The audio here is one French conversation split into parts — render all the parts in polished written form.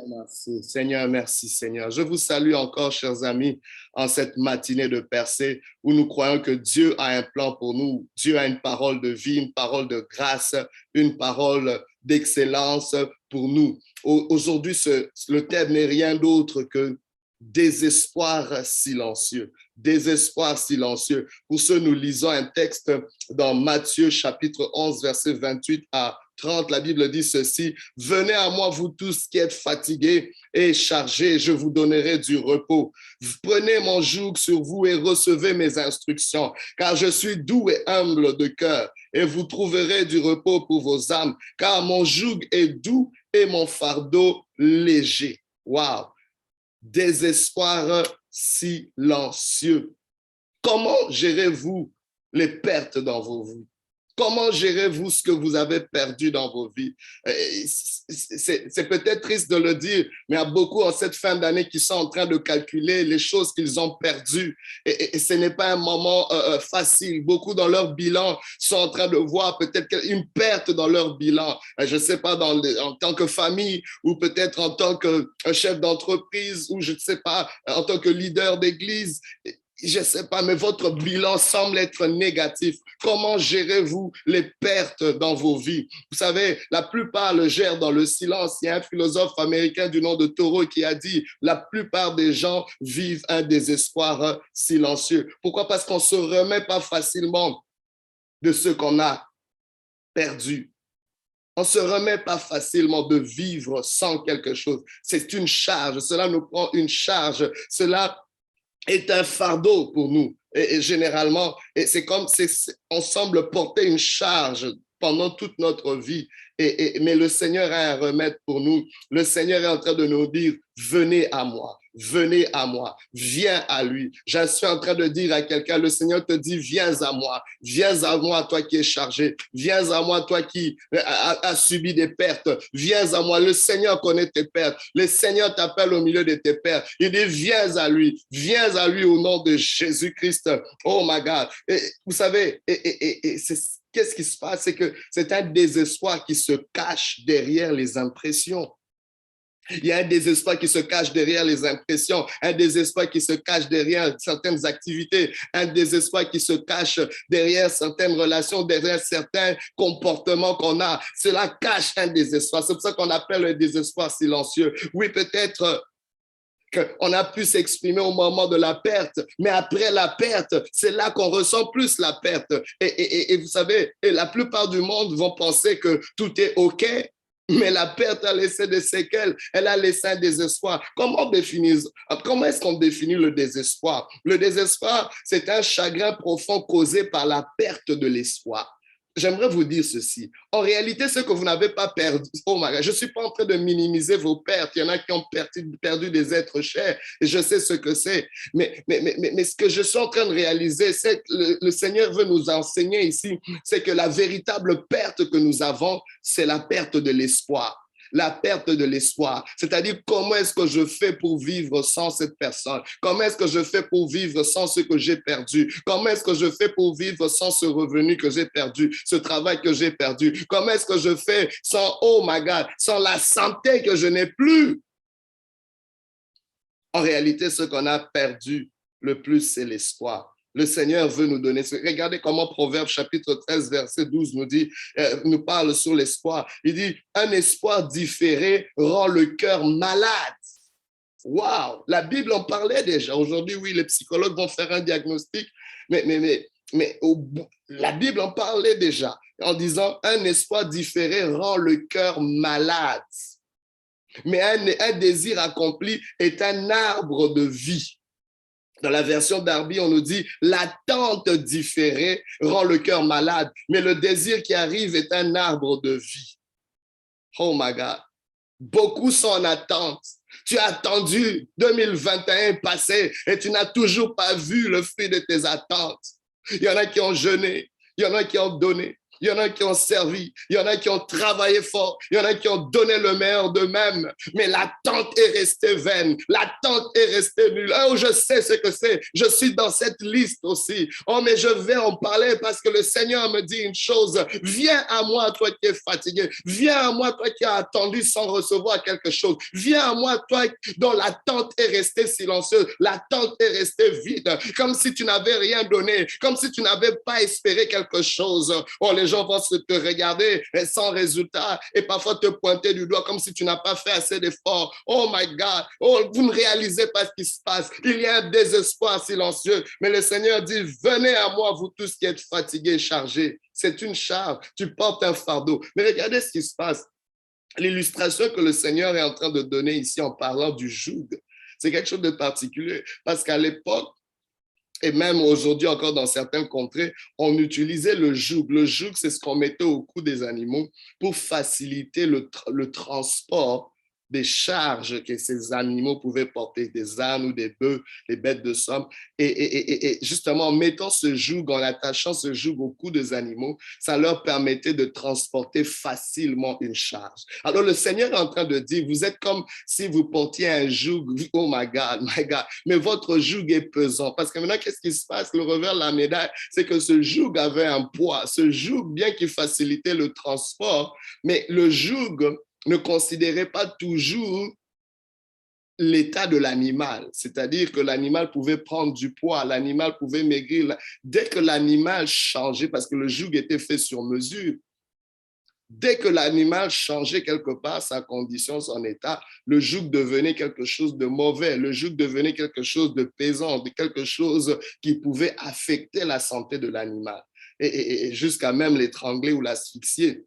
Merci. Seigneur, merci Seigneur. Je vous salue encore, chers amis, en cette matinée de percée où nous croyons que Dieu a un plan pour nous. Dieu a une parole de vie, une parole de grâce, une parole d'excellence pour nous. Aujourd'hui, le thème n'est rien d'autre que désespoir silencieux. Désespoir silencieux. Pour ce, nous lisons un texte dans Matthieu chapitre 11, verset 28 à 30. La Bible dit ceci: « Venez à moi, vous tous qui êtes fatigués et chargés, je vous donnerai du repos. Prenez mon joug sur vous et recevez mes instructions, car je suis doux et humble de cœur, et vous trouverez du repos pour vos âmes, car mon joug est doux et mon fardeau léger. » Wow! Désespoir silencieux. Comment gérez-vous les pertes dans vos vies? Comment gérez-vous ce que vous avez perdu dans vos vies? C'est peut-être triste de le dire, mais il y a beaucoup en cette fin d'année qui sont en train de calculer les choses qu'ils ont perdues. Et ce n'est pas un moment facile. Beaucoup dans leur bilan sont en train de voir peut-être une perte dans leur bilan. Je ne sais pas, en tant que famille ou peut-être en tant que chef d'entreprise ou je ne sais pas, en tant que leader d'église. Je ne sais pas, mais votre bilan semble être négatif. Comment gérez-vous les pertes dans vos vies? Vous savez, la plupart le gèrent dans le silence. Il y a un philosophe américain du nom de Thoreau qui a dit: la plupart des gens vivent un désespoir silencieux. Pourquoi? Parce qu'on ne se remet pas facilement de ce qu'on a perdu. On ne se remet pas facilement de vivre sans quelque chose. C'est une charge. Cela nous prend une charge. Cela est un fardeau pour nous. Et généralement, c'est comme on semble porter une charge pendant toute notre vie. Mais le Seigneur a un remède pour nous. Le Seigneur est en train de nous dire: venez à moi. Venez à moi, viens à lui. Je suis en train de dire à quelqu'un, le Seigneur te dit: viens à moi, toi qui es chargé, viens à moi, toi qui as subi des pertes, viens à moi. Le Seigneur connaît tes pertes, le Seigneur t'appelle au milieu de tes pertes. Il dit: viens à lui au nom de Jésus-Christ. Oh my God. Et vous savez, qu'est-ce qui se passe? C'est que c'est un désespoir qui se cache derrière les impressions. Il y a un désespoir qui se cache derrière les impressions, un désespoir qui se cache derrière certaines activités, un désespoir qui se cache derrière certaines relations, derrière certains comportements qu'on a. Cela cache un désespoir. C'est pour ça qu'on appelle le désespoir silencieux. Oui, peut-être qu'on a pu s'exprimer au moment de la perte, mais après la perte, c'est là qu'on ressent plus la perte. Et vous savez, la plupart du monde vont penser que tout est OK, mais la perte a laissé des séquelles, elle a laissé un désespoir. Comment est-ce qu'on définit le désespoir? Le désespoir, c'est un chagrin profond causé par la perte de l'espoir. J'aimerais vous dire ceci. En réalité, ce que vous n'avez pas perdu, oh my God, je ne suis pas en train de minimiser vos pertes. Il y en a qui ont perdu des êtres chers et je sais ce que c'est. Mais ce que je suis en train de réaliser, c'est que le Seigneur veut nous enseigner ici, c'est que la véritable perte que nous avons, c'est la perte de l'espoir. La perte de l'espoir, c'est-à-dire comment est-ce que je fais pour vivre sans cette personne? Comment est-ce que je fais pour vivre sans ce que j'ai perdu? Comment est-ce que je fais pour vivre sans ce revenu que j'ai perdu, ce travail que j'ai perdu? Comment est-ce que je fais sans, oh my God, sans la santé que je n'ai plus? En réalité, ce qu'on a perdu le plus, c'est l'espoir. Le Seigneur veut nous donner. Regardez comment Proverbe chapitre 13, verset 12 nous parle sur l'espoir. Il dit: un espoir différé rend le cœur malade. Wow! La Bible en parlait déjà. Aujourd'hui, oui, les psychologues vont faire un diagnostic, mais la Bible en parlait déjà en disant: un espoir différé rend le cœur malade. Mais un désir accompli est un arbre de vie. Dans la version Darby, on nous dit: l'attente différée rend le cœur malade, mais le désir qui arrive est un arbre de vie. Oh my God. Beaucoup sont en attente. Tu as attendu 2021 passé et tu n'as toujours pas vu le fruit de tes attentes. Il y en a qui ont jeûné, il y en a qui ont donné. il y en a qui ont servi, il y en a qui ont travaillé fort, il y en a qui ont donné le meilleur d'eux-mêmes, mais l'attente est restée vaine, l'attente est restée nulle. Oh, je sais ce que c'est, je suis dans cette liste aussi. Oh, mais je vais en parler parce que le Seigneur me dit une chose, viens à moi, toi qui es fatigué, viens à moi, toi qui as attendu sans recevoir quelque chose, viens à moi, toi dont l'attente est restée silencieuse, l'attente est restée vide, comme si tu n'avais rien donné, comme si tu n'avais pas espéré quelque chose. Oh, les gens vont te regarder sans résultat et parfois te pointer du doigt comme si tu n'as pas fait assez d'efforts. Oh my God, oh, vous ne réalisez pas ce qui se passe. Il y a un désespoir silencieux, mais le Seigneur dit, venez à moi, vous tous qui êtes fatigués et chargés. C'est une charge, tu portes un fardeau. Mais regardez ce qui se passe. L'illustration que le Seigneur est en train de donner ici en parlant du joug, c'est quelque chose de particulier parce qu'à l'époque, et même aujourd'hui encore dans certaines contrées, on utilisait le joug. Le joug, c'est ce qu'on mettait au cou des animaux pour faciliter le transport des charges que ces animaux pouvaient porter, des ânes ou des bœufs, des bêtes de somme. Et justement, en mettant ce joug, en attachant ce joug au cou des animaux, ça leur permettait de transporter facilement une charge. Alors le Seigneur est en train de dire, vous êtes comme si vous portiez un joug, oh my God, mais votre joug est pesant. Parce que maintenant, qu'est-ce qui se passe? Le revers de la médaille, c'est que ce joug avait un poids. Ce joug, bien qu'il facilitait le transport, mais le joug ne considérait pas toujours l'état de l'animal, c'est-à-dire que l'animal pouvait prendre du poids, l'animal pouvait maigrir. Dès que l'animal changeait, parce que le joug était fait sur mesure, dès que l'animal changeait quelque part sa condition, son état, le joug devenait quelque chose de mauvais, le joug devenait quelque chose de pesant, de quelque chose qui pouvait affecter la santé de l'animal et jusqu'à même l'étrangler ou l'asphyxier.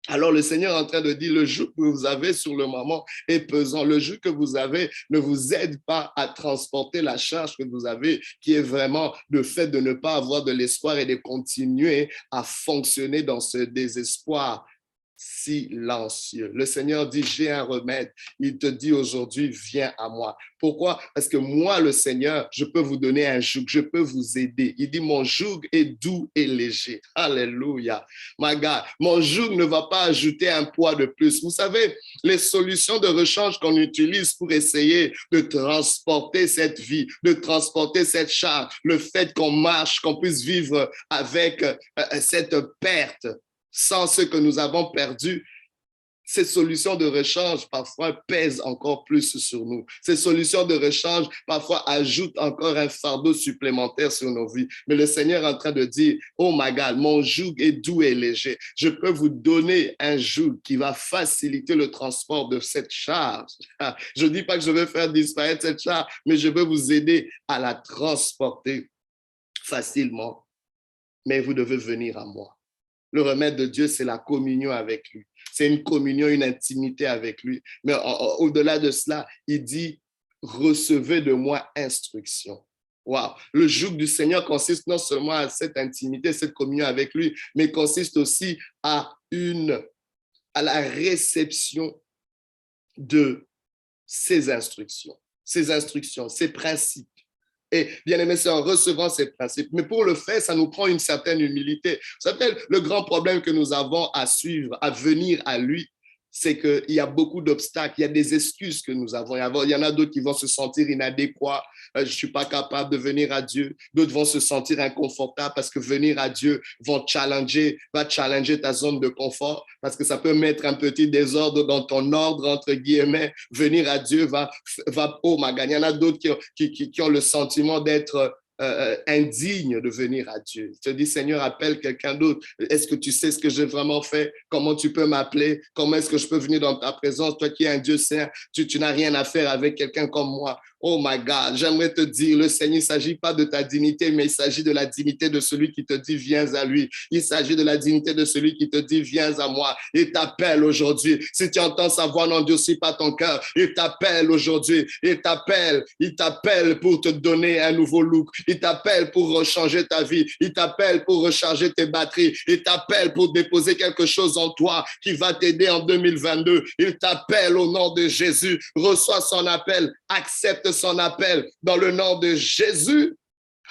Alors le Seigneur est en train de dire, le joug que vous avez sur le moment est pesant. Le joug que vous avez ne vous aide pas à transporter la charge que vous avez, qui est vraiment le fait de ne pas avoir de l'espoir et de continuer à fonctionner dans ce désespoir silencieux. Le Seigneur dit, j'ai un remède. Il te dit aujourd'hui, viens à moi. Pourquoi? Parce que moi, le Seigneur, je peux vous donner un joug, je peux vous aider. Il dit, mon joug est doux et léger. Alléluia. My God, mon joug ne va pas ajouter un poids de plus. Vous savez, les solutions de rechange qu'on utilise pour essayer de transporter cette vie, de transporter cette charge, le fait qu'on marche, qu'on puisse vivre avec cette perte, sans ce que nous avons perdu, ces solutions de rechange parfois pèsent encore plus sur nous. Ces solutions de rechange parfois ajoutent encore un fardeau supplémentaire sur nos vies. Mais le Seigneur est en train de dire, oh my God, mon joug est doux et léger. Je peux vous donner un joug qui va faciliter le transport de cette charge. Je ne dis pas que je vais faire disparaître cette charge, mais je veux vous aider à la transporter facilement. Mais vous devez venir à moi. Le remède de Dieu, c'est la communion avec lui. C'est une communion, une intimité avec lui. Mais au-delà de cela, il dit, recevez de moi instruction. Wow. Le joug du Seigneur consiste non seulement à cette intimité, cette communion avec lui, mais consiste aussi à la réception de ses instructions, ses principes. Et bien aimé, c'est en recevant ces principes. Mais pour le faire, ça nous prend une certaine humilité. Vous savez, le grand problème que nous avons à suivre, à venir à lui, c'est qu'il y a beaucoup d'obstacles, il y a des excuses que nous avons. Il y en a d'autres qui vont se sentir inadéquats. Je ne suis pas capable de venir à Dieu. D'autres vont se sentir inconfortables parce que venir à Dieu va challenger ta zone de confort parce que ça peut mettre un petit désordre dans ton ordre, entre guillemets. Venir à Dieu va oh my God. Il y en a d'autres qui ont le sentiment d'être indigne de venir à Dieu. Je te dis, Seigneur, appelle quelqu'un d'autre. Est-ce que tu sais ce que j'ai vraiment fait? Comment tu peux m'appeler? Comment est-ce que je peux venir dans ta présence? Toi qui es un Dieu saint, tu n'as rien à faire avec quelqu'un comme moi. Oh my God, j'aimerais te dire, le Seigneur, il ne s'agit pas de ta dignité, mais il s'agit de la dignité de celui qui te dit, viens à lui. Il s'agit de la dignité de celui qui te dit, viens à moi. Il t'appelle aujourd'hui. Si tu entends sa voix, n'endurcis pas ton cœur. Il t'appelle aujourd'hui. Il t'appelle pour te donner un nouveau look. Il t'appelle pour rechanger ta vie. Il t'appelle pour recharger tes batteries. Il t'appelle pour déposer quelque chose en toi qui va t'aider en 2022. Il t'appelle au nom de Jésus. Reçois son appel. Accepte son appel dans le nom de Jésus.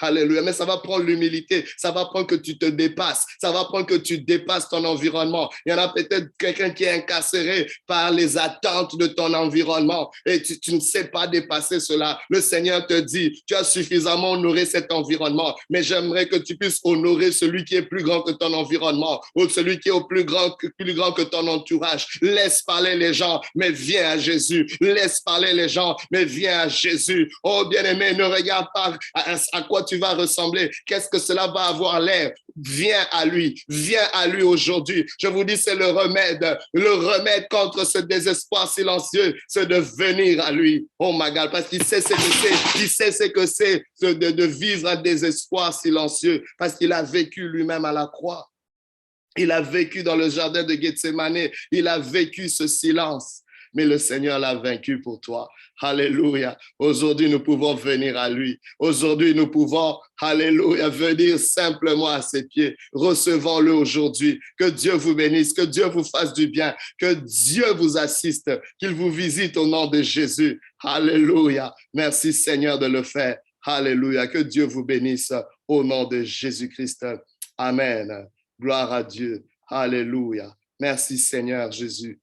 Alléluia. Mais ça va prendre l'humilité. Ça va prendre que tu te dépasses. Ça va prendre que tu dépasses ton environnement. Il y en a peut-être quelqu'un qui est incarcéré par les attentes de ton environnement et tu ne sais pas dépasser cela. Le Seigneur te dit, tu as suffisamment honoré cet environnement, mais j'aimerais que tu puisses honorer celui qui est plus grand que ton environnement ou celui qui est plus grand que ton entourage. Laisse parler les gens, mais viens à Jésus. Laisse parler les gens, mais viens à Jésus. Oh bien-aimé, ne regarde pas à quoi tu vas ressembler. Qu'est-ce que cela va avoir l'air? Viens à lui aujourd'hui. Je vous dis, c'est le remède contre ce désespoir silencieux, c'est de venir à lui. Oh my God, parce qu'il sait ce que c'est, il sait ce que c'est de vivre un désespoir silencieux, parce qu'il a vécu lui-même à la croix. Il a vécu dans le jardin de Gethsemane, il a vécu ce silence. Mais le Seigneur l'a vaincu pour toi. Alléluia. Aujourd'hui, nous pouvons venir à lui. Aujourd'hui, nous pouvons, alléluia, venir simplement à ses pieds. Recevons-le aujourd'hui. Que Dieu vous bénisse, que Dieu vous fasse du bien, que Dieu vous assiste, qu'il vous visite au nom de Jésus. Alléluia. Merci Seigneur de le faire. Alléluia. Que Dieu vous bénisse au nom de Jésus-Christ. Amen. Gloire à Dieu. Alléluia. Merci Seigneur Jésus.